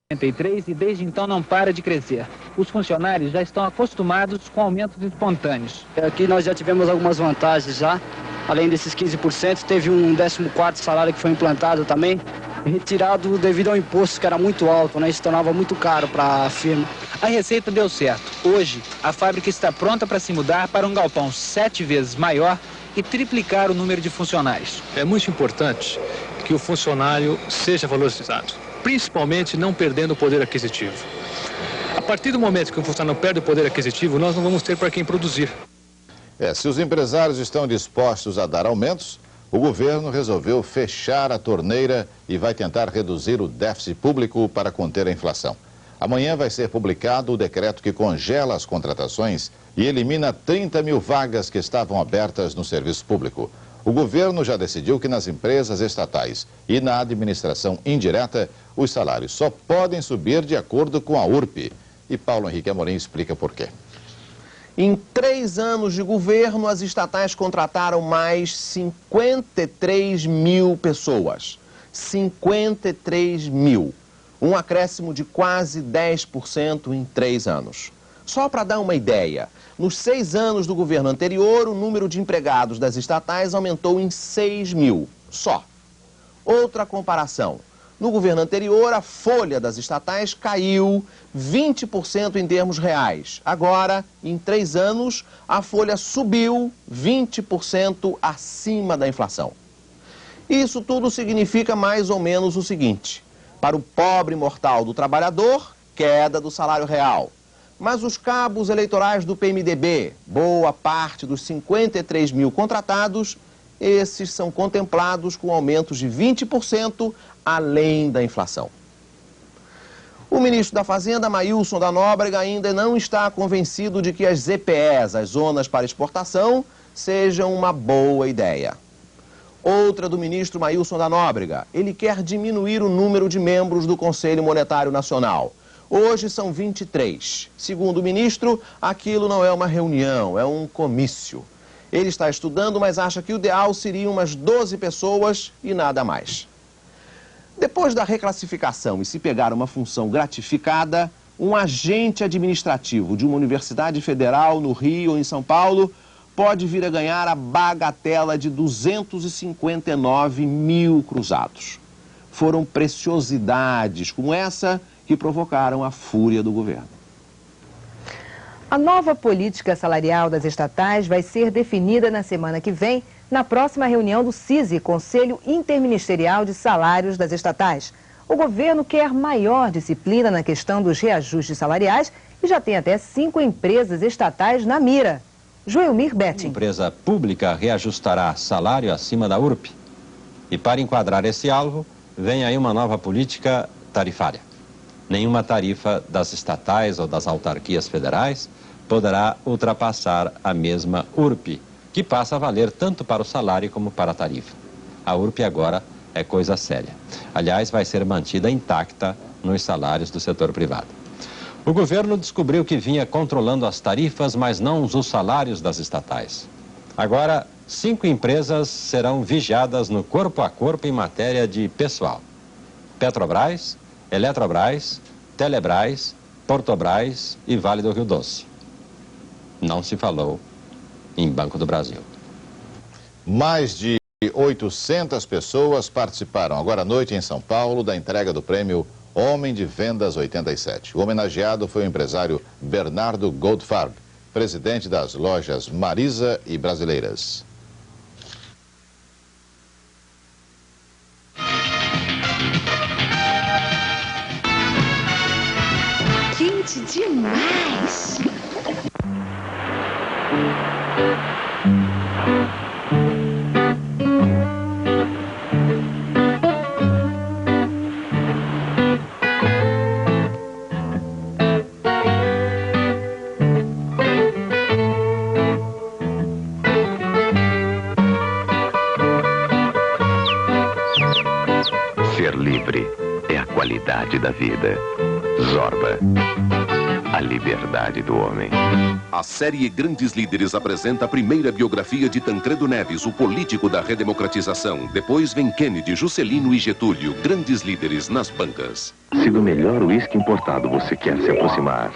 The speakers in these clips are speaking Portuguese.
e desde então não para de crescer. Os funcionários já estão acostumados com aumentos espontâneos. Aqui nós já tivemos algumas vantagens já. Além desses 15%, teve um 14º salário que foi implantado também, retirado devido ao imposto que era muito alto, né? Isso tornava muito caro para a firma. A receita deu certo. Hoje, a fábrica está pronta para se mudar para um galpão 7 vezes maior e triplicar o número de funcionários. É muito importante que o funcionário seja valorizado, principalmente não perdendo o poder aquisitivo. A partir do momento que o funcionário perde o poder aquisitivo, nós não vamos ter para quem produzir. Se os empresários estão dispostos a dar aumentos, o governo resolveu fechar a torneira e vai tentar reduzir o déficit público para conter a inflação. Amanhã vai ser publicado o decreto que congela as contratações e elimina 30 mil vagas que estavam abertas no serviço público. O governo já decidiu que nas empresas estatais e na administração indireta, os salários só podem subir de acordo com a URP. E Paulo Henrique Amorim explica por quê. Em 3 anos de governo, as estatais contrataram mais 53 mil pessoas. 53 mil. Um acréscimo de quase 10% em 3 anos. Só para dar uma ideia, nos 6 anos do governo anterior, o número de empregados das estatais aumentou em 6 mil, só. Outra comparação. No governo anterior, a folha das estatais caiu 20% em termos reais. Agora, em 3 anos, a folha subiu 20% acima da inflação. Isso tudo significa mais ou menos o seguinte: para o pobre mortal do trabalhador, queda do salário real. Mas os cabos eleitorais do PMDB, boa parte dos 53 mil contratados, esses são contemplados com aumentos de 20% além da inflação. O ministro da Fazenda, Maílson da Nóbrega, ainda não está convencido de que as ZPEs, as zonas para exportação, sejam uma boa ideia. Outra do ministro Maílson da Nóbrega, ele quer diminuir o número de membros do Conselho Monetário Nacional. Hoje são 23. Segundo o ministro, aquilo não é uma reunião, é um comício. Ele está estudando, mas acha que o ideal seria umas 12 pessoas e nada mais. Depois da reclassificação e se pegar uma função gratificada, um agente administrativo de uma universidade federal no Rio ou em São Paulo pode vir a ganhar a bagatela de 259 mil cruzados. Foram preciosidades como essa que provocaram a fúria do governo. A nova política salarial das estatais vai ser definida na semana que vem, na próxima reunião do CISI, Conselho Interministerial de Salários das Estatais. O governo quer maior disciplina na questão dos reajustes salariais e já tem até 5 empresas estatais na mira. Joelmir Betting. A empresa pública reajustará salário acima da URP. E para enquadrar esse alvo, vem aí uma nova política tarifária. Nenhuma tarifa das estatais ou das autarquias federais poderá ultrapassar a mesma URP, que passa a valer tanto para o salário como para a tarifa. A URP agora é coisa séria. Aliás, vai ser mantida intacta nos salários do setor privado. O governo descobriu que vinha controlando as tarifas, mas não os salários das estatais. Agora, 5 empresas serão vigiadas no corpo a corpo em matéria de pessoal: Petrobras, Eletrobras, Telebrás, Portobras e Vale do Rio Doce. Não se falou em Banco do Brasil. Mais de 800 pessoas participaram agora à noite em São Paulo da entrega do prêmio Homem de Vendas 87. O homenageado foi o empresário Bernardo Goldfarb, presidente das lojas Marisa e Brasileiras. Quente demais! Ser livre é a qualidade da vida. Zorba. a liberdade do homem. A série Grandes Líderes apresenta a primeira biografia de Tancredo Neves, o político da redemocratização. Depois vem Kennedy, Juscelino e Getúlio, grandes líderes nas bancas. Se do melhor uísque importado você quer se aproximar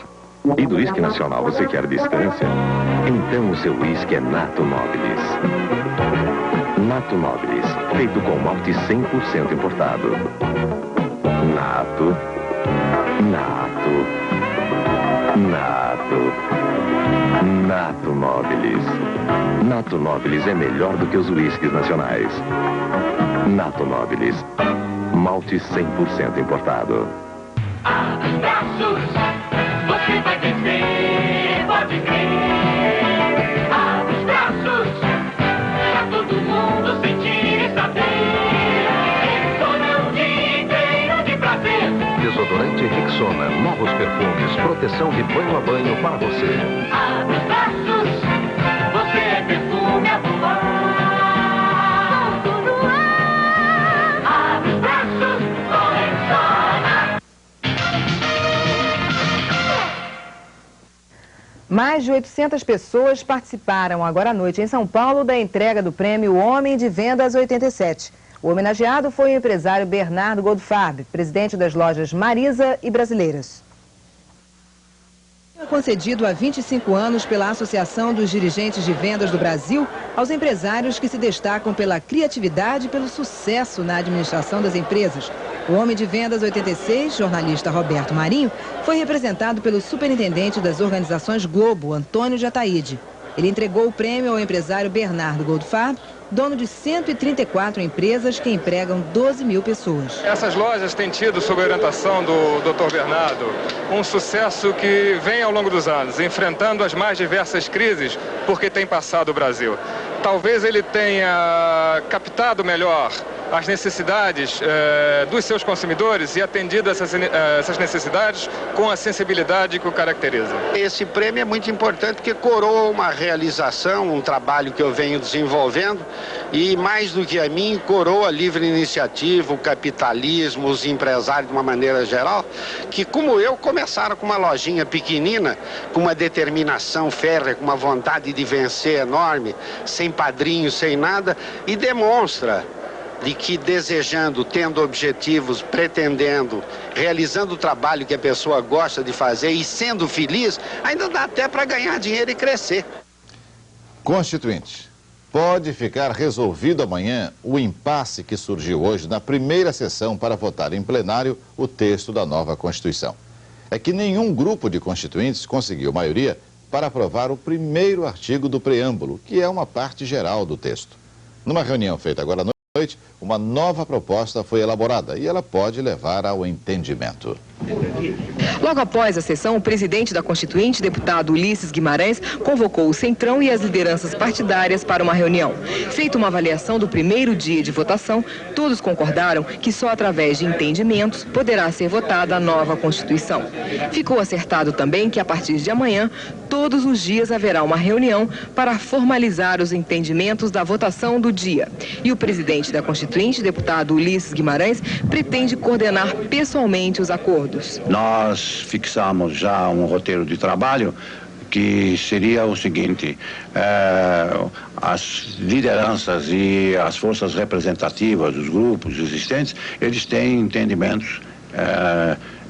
e do uísque nacional você quer distância, então o seu uísque é Nato Nobilis. Nato Nobilis, feito com malte 100% importado. Nato, Nato, Nato, Nato Nobilis. Nato Nobilis é melhor do que os uísques nacionais. Nato Nobilis, malte 100% importado. Abre os braços, você vai vencer, pode crer. Abre os braços, pra todo mundo sentir e saber. Rexona o dia inteiro de prazer. Desodorante Rexona, novos perfumes, proteção de banho a banho para você. Abre os braços, você é perfume a voar. Tudo no ar. Abre os braços, com Rexona. Mais de 800 pessoas participaram agora à noite em São Paulo da entrega do prêmio Homem de Vendas 87. O homenageado foi o empresário Bernardo Goldfarb, presidente das lojas Marisa e Brasileiras. Concedido há 25 anos pela Associação dos Dirigentes de Vendas do Brasil aos empresários que se destacam pela criatividade e pelo sucesso na administração das empresas. O Homem de Vendas 86, jornalista Roberto Marinho, foi representado pelo superintendente das organizações Globo, Antônio de Ataíde. Ele entregou o prêmio ao empresário Bernardo Goldfarb, dono de 134 empresas que empregam 12 mil pessoas. Essas lojas têm tido, sob a orientação do Dr. Bernardo, um sucesso que vem ao longo dos anos, enfrentando as mais diversas crises porque tem passado o Brasil. Talvez ele tenha captado melhor as necessidades dos seus consumidores e atendido essas necessidades com a sensibilidade que o caracteriza. Esse prêmio é muito importante porque coroa uma realização, um trabalho que eu venho desenvolvendo e, mais do que a mim, coroa a livre iniciativa, o capitalismo, os empresários de uma maneira geral, que, como eu, começaram com uma lojinha pequenina, com uma determinação férrea, com uma vontade de vencer enorme, sem padrinho, sem nada, e demonstra de que desejando, tendo objetivos, pretendendo, realizando o trabalho que a pessoa gosta de fazer e sendo feliz, ainda dá até para ganhar dinheiro e crescer. Constituinte, pode ficar resolvido amanhã o impasse que surgiu hoje na primeira sessão para votar em plenário o texto da nova Constituição. É que nenhum grupo de constituintes conseguiu maioria para aprovar o primeiro artigo do preâmbulo, que é uma parte geral do texto. Numa reunião feita agora à noite, uma nova proposta foi elaborada e ela pode levar ao entendimento. Logo após a sessão, o presidente da Constituinte, deputado Ulisses Guimarães, convocou o Centrão e as lideranças partidárias para uma reunião. Feita uma avaliação do primeiro dia de votação, todos concordaram que só através de entendimentos poderá ser votada a nova Constituição. Ficou acertado também que a partir de amanhã, todos os dias haverá uma reunião para formalizar os entendimentos da votação do dia. E o presidente da Constituinte, deputado Ulisses Guimarães, pretende coordenar pessoalmente os acordos. Nós fixamos já um roteiro de trabalho que seria o seguinte: as lideranças e as forças representativas dos grupos existentes, eles têm entendimentos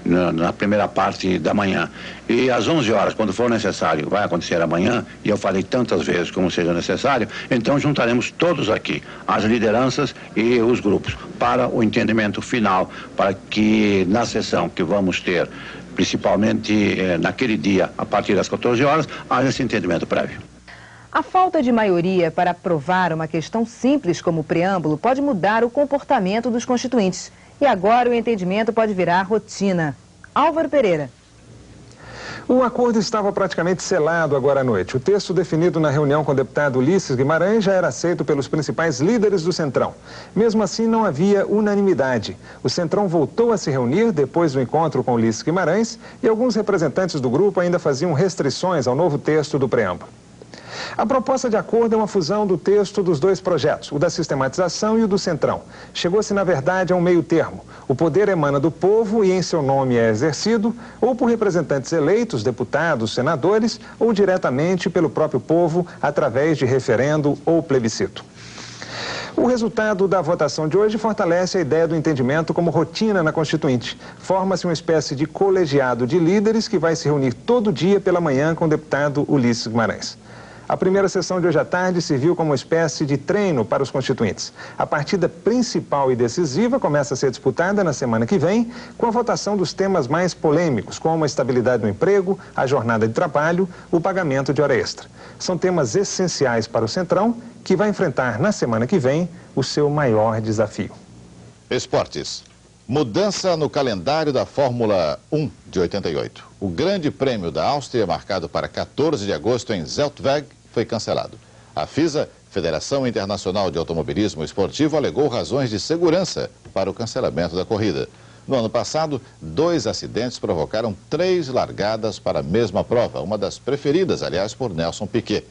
na primeira parte da manhã. E às 11 horas, quando for necessário, vai acontecer amanhã, e eu falei tantas vezes como seja necessário, então juntaremos todos aqui, as lideranças e os grupos, para o entendimento final, para que na sessão que vamos ter, principalmente naquele dia, a partir das 14 horas, haja esse entendimento prévio. A falta de maioria para aprovar uma questão simples como o preâmbulo pode mudar o comportamento dos constituintes. E agora o entendimento pode virar rotina. Álvaro Pereira. O acordo estava praticamente selado agora à noite. O texto definido na reunião com o deputado Ulisses Guimarães já era aceito pelos principais líderes do Centrão. Mesmo assim, não havia unanimidade. O Centrão voltou a se reunir depois do encontro com Ulisses Guimarães e alguns representantes do grupo ainda faziam restrições ao novo texto do preâmbulo. A proposta de acordo é uma fusão do texto dos dois projetos, o da sistematização e o do Centrão. Chegou-se, na verdade, a um meio termo. O poder emana do povo e em seu nome é exercido ou por representantes eleitos, deputados, senadores, ou diretamente pelo próprio povo através de referendo ou plebiscito. O resultado da votação de hoje fortalece a ideia do entendimento como rotina na Constituinte. Forma-se uma espécie de colegiado de líderes que vai se reunir todo dia pela manhã com o deputado Ulisses Guimarães. A primeira sessão de hoje à tarde serviu como uma espécie de treino para os constituintes. A partida principal e decisiva começa a ser disputada na semana que vem, com a votação dos temas mais polêmicos, como a estabilidade no emprego, a jornada de trabalho, o pagamento de hora extra. São temas essenciais para o Centrão, que vai enfrentar na semana que vem o seu maior desafio. Esportes. Mudança no calendário da Fórmula 1 de 88. O Grande Prêmio da Áustria, marcado para 14 de agosto em Zeltweg, foi cancelado. A FISA, Federação Internacional de Automobilismo Esportivo, alegou razões de segurança para o cancelamento da corrida. No ano passado, 2 acidentes provocaram 3 largadas para a mesma prova, uma das preferidas, aliás, por Nelson Piquet.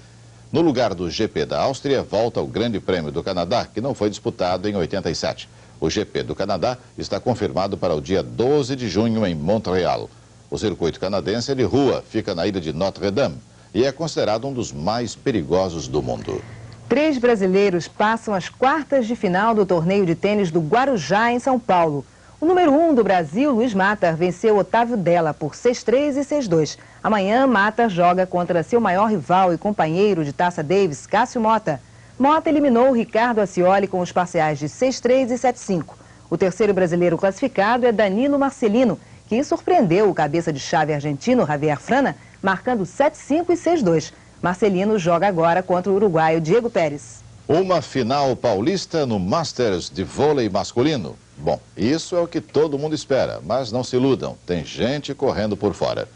No lugar do GP da Áustria, volta o Grande Prêmio do Canadá, que não foi disputado em 87. O GP do Canadá está confirmado para o dia 12 de junho em Montreal. O circuito canadense é de rua, fica na ilha de Notre-Dame e é considerado um dos mais perigosos do mundo. 3 brasileiros passam as quartas de final do torneio de tênis do Guarujá, em São Paulo. O número 1 do Brasil, Luiz Matar, venceu Otávio Della por 6-3 e 6-2. Amanhã, Matar joga contra seu maior rival e companheiro de Taça Davis, Cássio Mota. Mota eliminou o Ricardo Ascioli com os parciais de 6-3 e 7-5. O terceiro brasileiro classificado é Danilo Marcelino, que surpreendeu o cabeça de chave argentino Javier Frana, marcando 7-5 e 6-2. Marcelino joga agora contra o uruguaio Diego Pérez. Uma final paulista no Masters de vôlei masculino. Bom, isso é o que todo mundo espera, mas não se iludam, tem gente correndo por fora.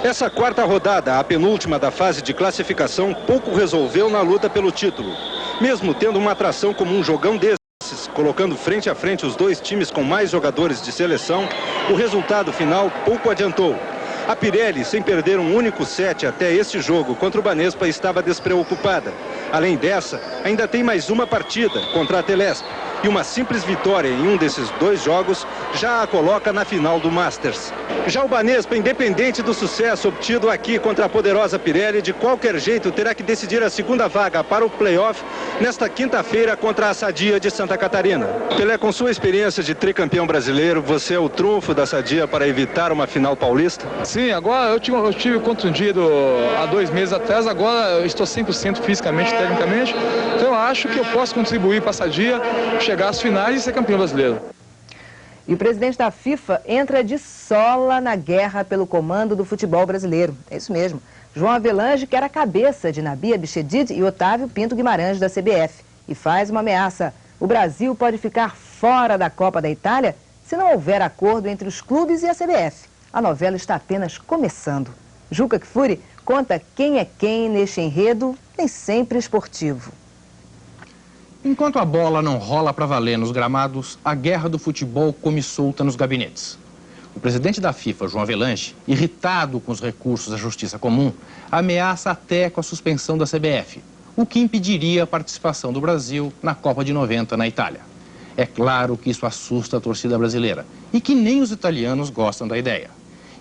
Essa quarta rodada, a penúltima da fase de classificação, pouco resolveu na luta pelo título. Mesmo tendo uma atração como um jogão desses, colocando frente a frente os dois times com mais jogadores de seleção, o resultado final pouco adiantou. A Pirelli, sem perder um único set até este jogo contra o Banespa, estava despreocupada. Além dessa, ainda tem mais uma partida contra a Telesp. E uma simples vitória em um desses 2 jogos já a coloca na final do Masters. Já o Banespa, independente do sucesso obtido aqui contra a poderosa Pirelli, de qualquer jeito terá que decidir a segunda vaga para o playoff nesta quinta-feira contra a Sadia de Santa Catarina. Pelé, com sua experiência de tricampeão brasileiro, você é o trunfo da Sadia para evitar uma final paulista? Sim, agora eu tive contundido há 2 meses atrás, agora eu estou 100% fisicamente, tecnicamente, então eu acho que eu posso contribuir para a Sadia chegar às finais e ser campeão brasileiro. E o presidente da FIFA entra de sola na guerra pelo comando do futebol brasileiro. É isso mesmo. João Avelange quer a cabeça de Nabi Abichedid e Otávio Pinto Guimarães da CBF. E faz uma ameaça. O Brasil pode ficar fora da Copa da Itália se não houver acordo entre os clubes e a CBF. A novela está apenas começando. Juca Kfouri conta quem é quem neste enredo, nem sempre esportivo. Enquanto a bola não rola para valer nos gramados, a guerra do futebol come solta nos gabinetes. O presidente da FIFA, João Avelange, irritado com os recursos da Justiça Comum, ameaça até com a suspensão da CBF, o que impediria a participação do Brasil na Copa de 90 na Itália. É claro que isso assusta a torcida brasileira e que nem os italianos gostam da ideia.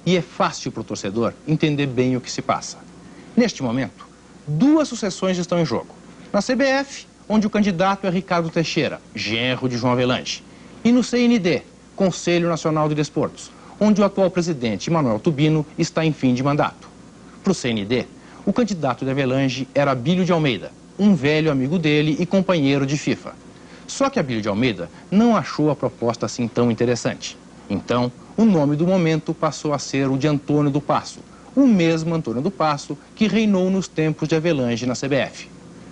E é fácil para o torcedor entender bem o que se passa. Neste momento, 2 sucessões estão em jogo. Na CBF, onde o candidato é Ricardo Teixeira, genro de João Avelange, e no CND, Conselho Nacional de Desportos, onde o atual presidente, Manuel Tubino, está em fim de mandato. Para o CND, o candidato de Avelange era Abílio de Almeida, um velho amigo dele e companheiro de FIFA. Só que Abílio de Almeida não achou a proposta assim tão interessante. Então, o nome do momento passou a ser o de Antônio do Passo, o mesmo Antônio do Passo que reinou nos tempos de Avelange na CBF.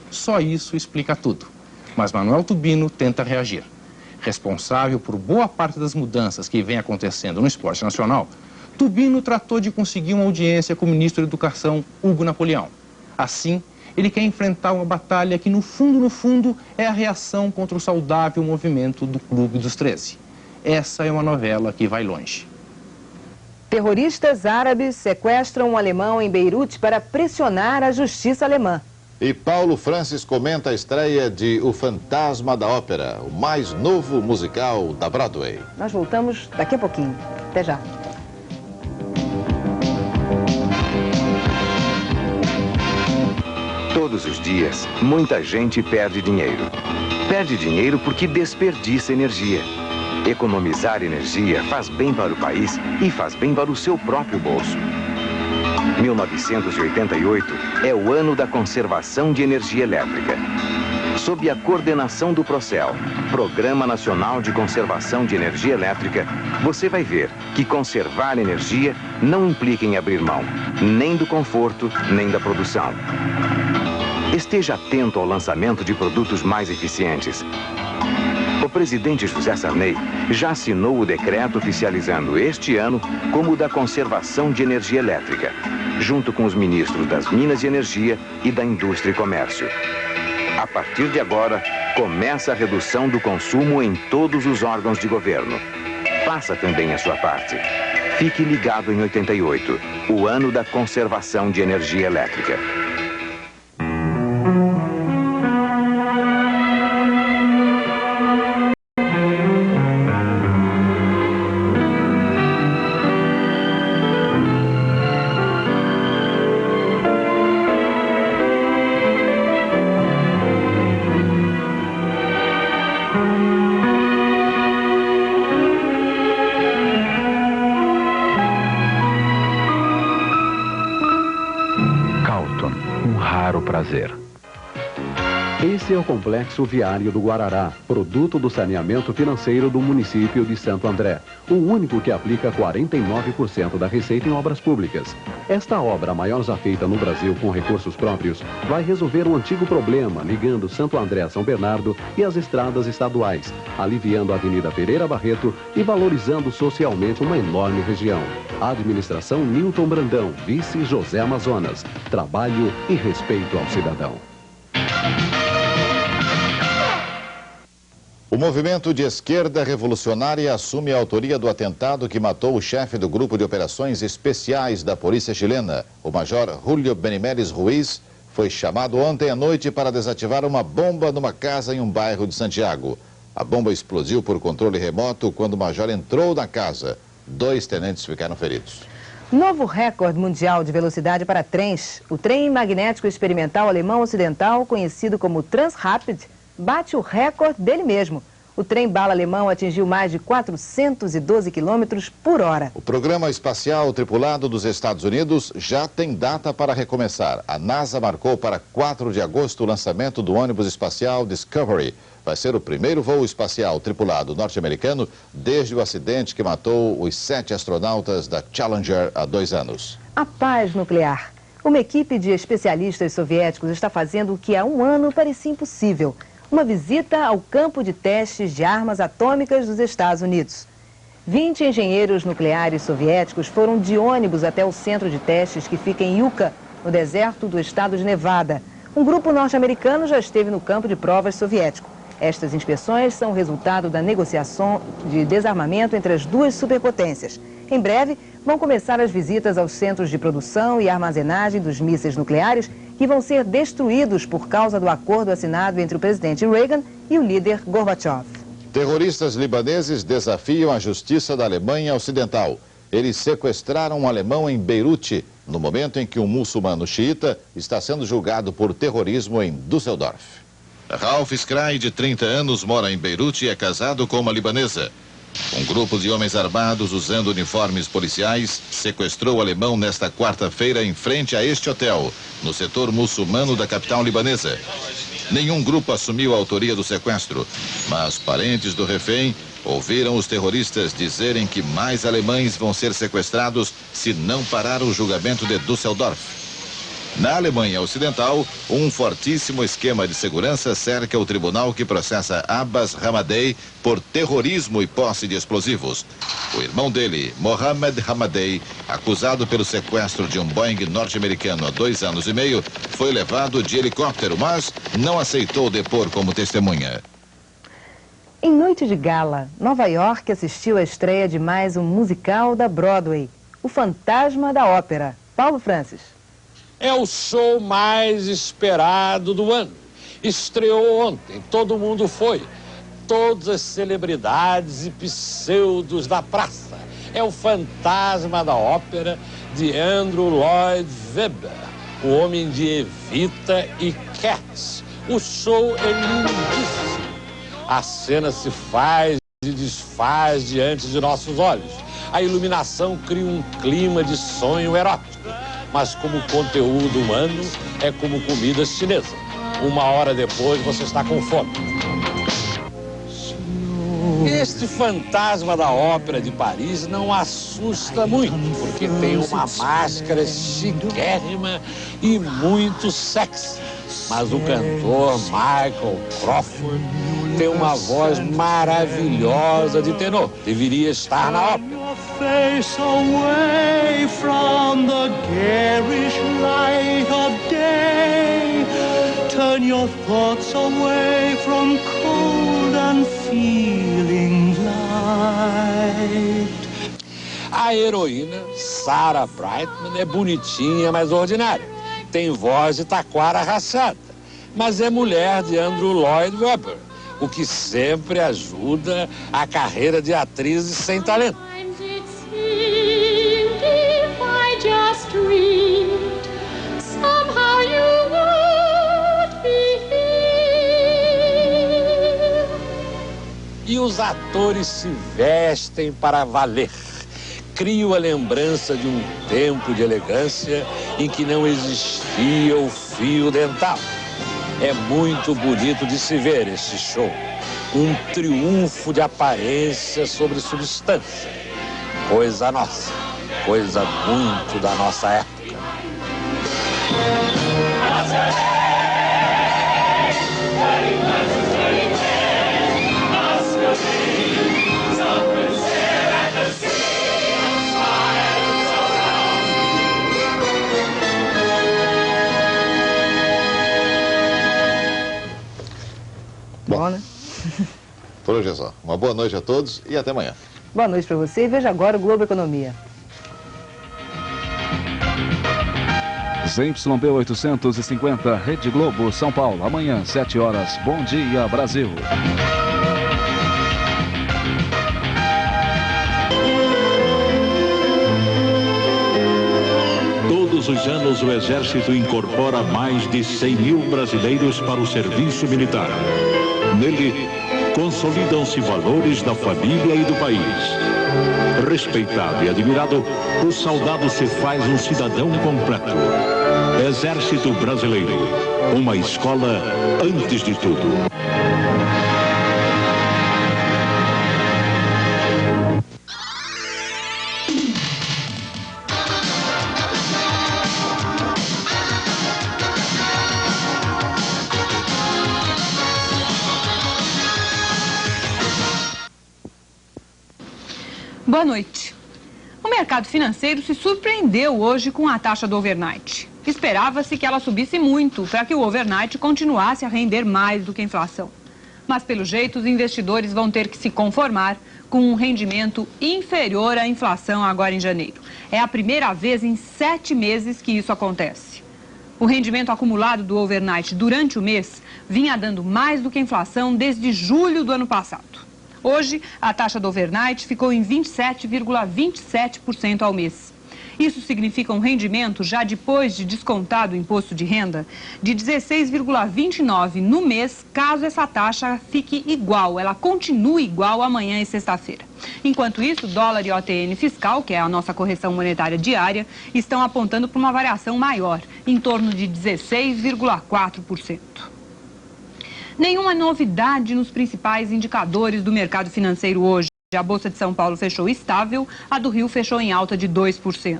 Só isso explica tudo. Mas Manuel Tubino tenta reagir. Responsável por boa parte das mudanças que vem acontecendo no esporte nacional, Tubino tratou de conseguir uma audiência com o ministro da Educação, Hugo Napoleão. Assim, ele quer enfrentar uma batalha que, no fundo, é a reação contra o saudável movimento do Clube dos 13. Essa é uma novela que vai longe. Terroristas árabes sequestram um alemão em Beirute para pressionar a justiça alemã. E Paulo Francis comenta a estreia de O Fantasma da Ópera, o mais novo musical da Broadway. Nós voltamos daqui a pouquinho. Até já. Todos os dias, muita gente perde dinheiro. Perde dinheiro porque desperdiça energia. Economizar energia faz bem para o país e faz bem para o seu próprio bolso. 1988 é o ano da conservação de energia elétrica. Sob a coordenação do Procel, Programa Nacional de Conservação de Energia Elétrica, você vai ver que conservar energia não implica em abrir mão, nem do conforto, nem da produção. Esteja atento ao lançamento de produtos mais eficientes. O presidente José Sarney já assinou o decreto oficializando este ano como o da conservação de energia elétrica, junto com os ministros das Minas e Energia e da Indústria e Comércio. A partir de agora, começa a redução do consumo em todos os órgãos de governo. Faça também a sua parte. Fique ligado em 88, o ano da conservação de energia elétrica. Esse é o Complexo Viário do Guarará, produto do saneamento financeiro do município de Santo André, o único que aplica 49% da receita em obras públicas. Esta obra, a maior já feita no Brasil com recursos próprios, vai resolver um antigo problema ligando Santo André a São Bernardo e as estradas estaduais, aliviando a Avenida Pereira Barreto e valorizando socialmente uma enorme região. Administração Nilton Brandão, vice José Amazonas. Trabalho e respeito ao cidadão. O movimento de esquerda revolucionária assume a autoria do atentado que matou o chefe do grupo de operações especiais da polícia chilena. O major Julio Benimeres Ruiz foi chamado ontem à noite para desativar uma bomba numa casa em um bairro de Santiago. A bomba explodiu por controle remoto quando o major entrou na casa. 2 tenentes ficaram feridos. Novo recorde mundial de velocidade para trens. O trem magnético experimental alemão ocidental, conhecido como Transrapid, bate o recorde dele mesmo. O trem-bala alemão atingiu mais de 412 km por hora. O programa espacial tripulado dos Estados Unidos já tem data para recomeçar. A NASA marcou para 4 de agosto o lançamento do ônibus espacial Discovery. Vai ser o primeiro voo espacial tripulado norte-americano desde o acidente que matou os 7 astronautas da Challenger há 2 anos. A paz nuclear. Uma equipe de especialistas soviéticos está fazendo o que há um ano parecia impossível. Uma visita ao campo de testes de armas atômicas dos Estados Unidos. 20 engenheiros nucleares soviéticos foram de ônibus até o centro de testes que fica em Yucca, no deserto do estado de Nevada. Um grupo norte-americano já esteve no campo de provas soviético. Estas inspeções são resultado da negociação de desarmamento entre as duas superpotências. Em breve, vão começar as visitas aos centros de produção e armazenagem dos mísseis nucleares que vão ser destruídos por causa do acordo assinado entre o presidente Reagan e o líder Gorbachev. Terroristas libaneses desafiam a justiça da Alemanha Ocidental. Eles sequestraram um alemão em Beirute, no momento em que um muçulmano xiita está sendo julgado por terrorismo em Düsseldorf. Ralph Scry, de 30 anos, mora em Beirute e é casado com uma libanesa. Um grupo de homens armados usando uniformes policiais sequestrou o alemão nesta quarta-feira em frente a este hotel, no setor muçulmano da capital libanesa. Nenhum grupo assumiu a autoria do sequestro, mas parentes do refém ouviram os terroristas dizerem que mais alemães vão ser sequestrados se não parar o julgamento de Düsseldorf. Na Alemanha Ocidental, um fortíssimo esquema de segurança cerca o tribunal que processa Abbas Hamadei por terrorismo e posse de explosivos. O irmão dele, Mohamed Hamadei, acusado pelo sequestro de um Boeing norte-americano há 2 anos e meio, foi levado de helicóptero, mas não aceitou depor como testemunha. Em noite de gala, Nova York assistiu à estreia de mais um musical da Broadway, o Fantasma da Ópera. Paulo Francis. É o show mais esperado do ano. Estreou ontem, todo mundo foi. Todas as celebridades e pseudos da praça. É o Fantasma da Ópera de Andrew Lloyd Webber, o homem de Evita e Cats. O show é lindíssimo. A cena se faz e desfaz diante de nossos olhos. A iluminação cria um clima de sonho erótico. Mas como conteúdo humano, é como comida chinesa. 1 hora depois, você está com fome. Este Fantasma da Ópera de Paris não assusta muito, porque tem uma máscara chiquérrima e muito sexy. Mas o cantor Michael Crawford tem uma voz maravilhosa de tenor. Deveria estar na ópera. Face away from the garish light of day. Turn your thoughts away from cold and feeling light. A heroína, Sarah Brightman, é bonitinha, mas ordinária. Tem voz de taquara rachada, mas é mulher de Andrew Lloyd Webber, o que sempre ajuda a carreira de atrizes sem talento. E os atores se vestem para valer. Criam a lembrança de um tempo de elegância em que não existia o fio dental. É muito bonito de se ver este show. Um triunfo de aparência sobre substância. Coisa nossa, coisa muito da nossa época. Bom, né? Por hoje é só. Uma boa noite a todos e até amanhã. Boa noite para você e veja agora o Globo Economia. ZYB 850, Rede Globo, São Paulo. Amanhã, 7 horas. Bom dia, Brasil. Todos os anos, o Exército incorpora mais de 100 mil brasileiros para o serviço militar. Nele, consolidam-se valores da família e do país. Respeitado e admirado, o soldado se faz um cidadão completo. Exército Brasileiro, uma escola antes de tudo. Boa noite. O mercado financeiro se surpreendeu hoje com a taxa do overnight. Esperava-se que ela subisse muito para que o overnight continuasse a render mais do que a inflação. Mas, pelo jeito, os investidores vão ter que se conformar com um rendimento inferior à inflação agora em janeiro. É a primeira vez em 7 meses que isso acontece. O rendimento acumulado do overnight durante o mês vinha dando mais do que a inflação desde julho do ano passado. Hoje, a taxa do overnight ficou em 27,27% ao mês. Isso significa um rendimento, já depois de descontado o imposto de renda, de 16,29% no mês, caso essa taxa fique igual, ela continue igual amanhã e sexta-feira. Enquanto isso, dólar e OTN fiscal, que é a nossa correção monetária diária, estão apontando para uma variação maior, em torno de 16,4%. Nenhuma novidade nos principais indicadores do mercado financeiro hoje. A Bolsa de São Paulo fechou estável, a do Rio fechou em alta de 2%.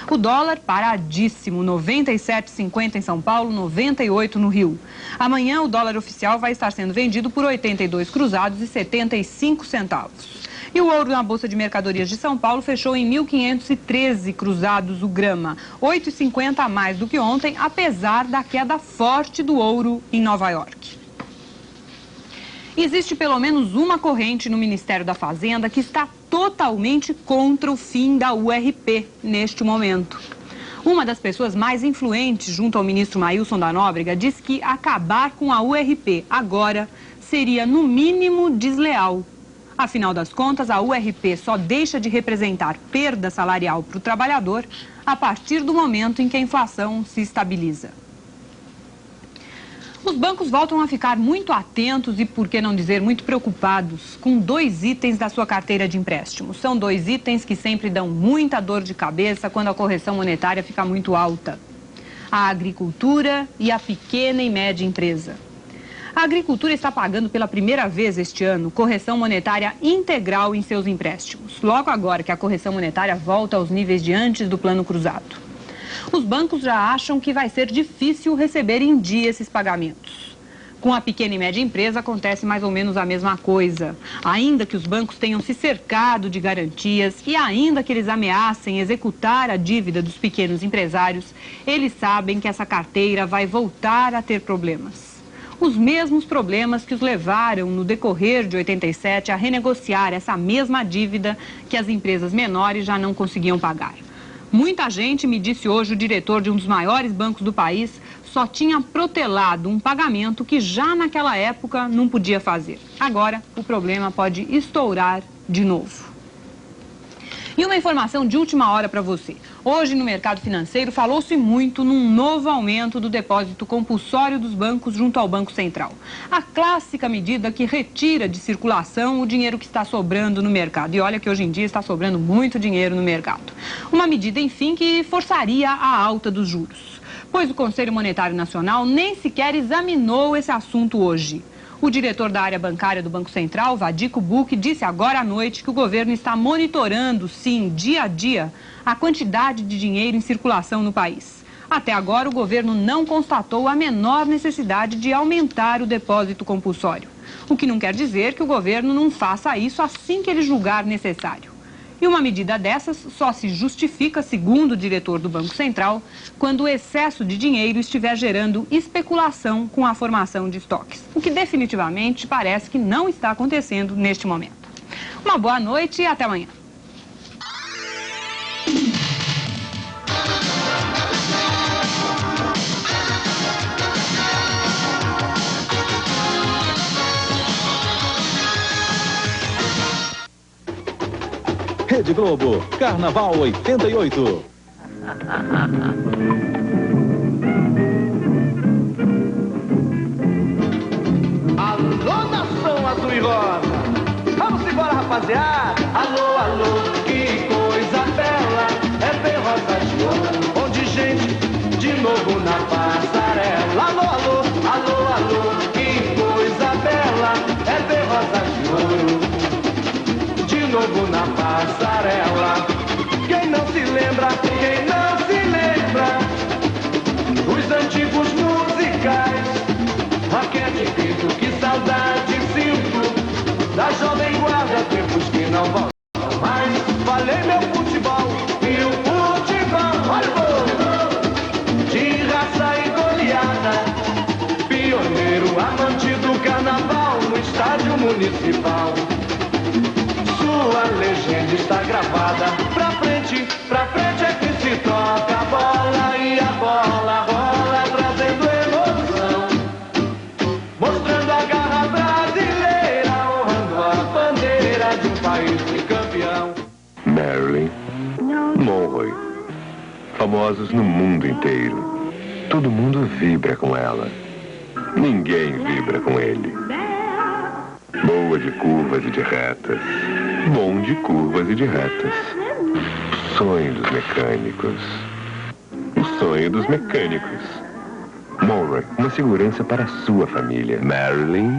O dólar paradíssimo, 97,50 em São Paulo, 98 no Rio. Amanhã o dólar oficial vai estar sendo vendido por 82 cruzados e 75 centavos. E o ouro na Bolsa de Mercadorias de São Paulo fechou em 1.513 cruzados o grama, 8,50 a mais do que ontem, apesar da queda forte do ouro em Nova York. Existe pelo menos uma corrente no Ministério da Fazenda que está totalmente contra o fim da URP neste momento. Uma das pessoas mais influentes junto ao ministro Maílson da Nóbrega diz que acabar com a URP agora seria, no mínimo, desleal. Afinal das contas, a URP só deixa de representar perda salarial para o trabalhador a partir do momento em que a inflação se estabiliza. Os bancos voltam a ficar muito atentos e, por que não dizer, muito preocupados com 2 itens da sua carteira de empréstimos. São 2 itens que sempre dão muita dor de cabeça quando a correção monetária fica muito alta: a agricultura e a pequena e média empresa. A agricultura está pagando pela primeira vez este ano correção monetária integral em seus empréstimos, logo agora que a correção monetária volta aos níveis de antes do Plano Cruzado. Os bancos já acham que vai ser difícil receber em dia esses pagamentos. Com a pequena e média empresa acontece mais ou menos a mesma coisa. Ainda que os bancos tenham se cercado de garantias e ainda que eles ameacem executar a dívida dos pequenos empresários, eles sabem que essa carteira vai voltar a ter problemas. Os mesmos problemas que os levaram no decorrer de 87 a renegociar essa mesma dívida que as empresas menores já não conseguiam pagar. Muita gente, me disse hoje o diretor de um dos maiores bancos do país, só tinha protelado um pagamento que já naquela época não podia fazer. Agora, o problema pode estourar de novo. E uma informação de última hora para você. Hoje, no mercado financeiro, falou-se muito num novo aumento do depósito compulsório dos bancos junto ao Banco Central. A clássica medida que retira de circulação o dinheiro que está sobrando no mercado. E olha que hoje em dia está sobrando muito dinheiro no mercado. Uma medida, enfim, que forçaria a alta dos juros. Pois o Conselho Monetário Nacional nem sequer examinou esse assunto hoje. O diretor da área bancária do Banco Central, Vadico Buch, disse agora à noite que o governo está monitorando, sim, dia a dia, a quantidade de dinheiro em circulação no país. Até agora, o governo não constatou a menor necessidade de aumentar o depósito compulsório. O que não quer dizer que o governo não faça isso assim que ele julgar necessário. E uma medida dessas só se justifica, segundo o diretor do Banco Central, quando o excesso de dinheiro estiver gerando especulação com a formação de estoques, o que definitivamente parece que não está acontecendo neste momento. Uma boa noite e até amanhã. Rede Globo, Carnaval 88. Alô, nação azul e rosa, vamos embora, rapaziada. Alô, alô, que coisa bela, é ver rosas de ouro, onde gente de novo na passarela. Alô, alô, alô, alô, que coisa bela, é ver rosas de ouro, de novo na passarela. Quem não se lembra, quem não se lembra dos antigos musicais, raquete, grito, que saudade sinto da jovem guarda, tempos que não voltam mais. Falei meu futebol e o futebol, olha o gol de raça e goleada, pioneiro, amante do carnaval no estádio municipal. Sua legenda está gravada, pra frente é que se toca a bola e a bola rola, trazendo emoção, mostrando a garra brasileira, honrando a bandeira de um país tricampeão. Marilyn Monroe, famosos no mundo inteiro. Todo mundo vibra com ela, ninguém vibra com ele. Boa de curvas e de retas, bom de curvas e de retas. Sonho dos mecânicos. O sonho dos mecânicos. Monroe, uma segurança para a sua família. Marilyn.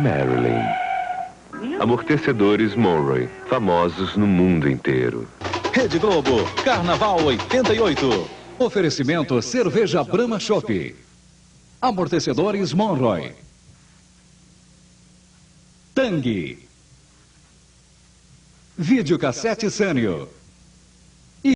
Amortecedores Monroe, famosos no mundo inteiro. Rede Globo, Carnaval 88. Oferecimento Cerveja Brahma Chopp. Amortecedores Monroe. Tang. Videocassete Sânio.